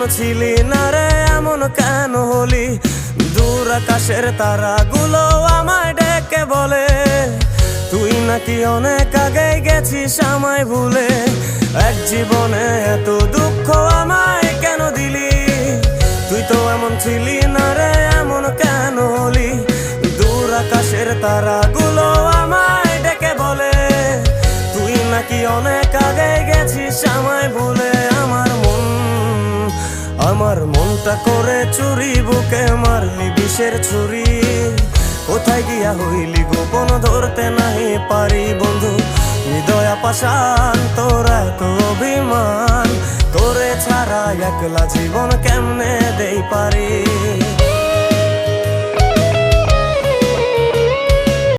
ছিলি না রে এমন কেন হলি? দূর আকাশের তারাগুলো আমায় ডেকে বলে তুই নাকি অনেক আগে গেছিস আমায় ভুলে। এক জীবনে এত দুঃখ আমায় কেন দিলি? তুই তো এমন ছিলি না রে এমন কেন হলি? দূর আকাশের তারাগুলো আমায় ডেকে বলে তুই নাকি অনেক আগে গেছিস আমায় ভুলে। আমার মনটা করে চুরি, বুকে মারলি বিষের ছুরি। কোথায় গিয়া হইলি গোপন ধরতে নাহি পারি বন্ধু। হৃদয়া পাষাণ তোর এত অভিমান, তোরে ছাড়া একলা জীবন কেমনে দেই পারি।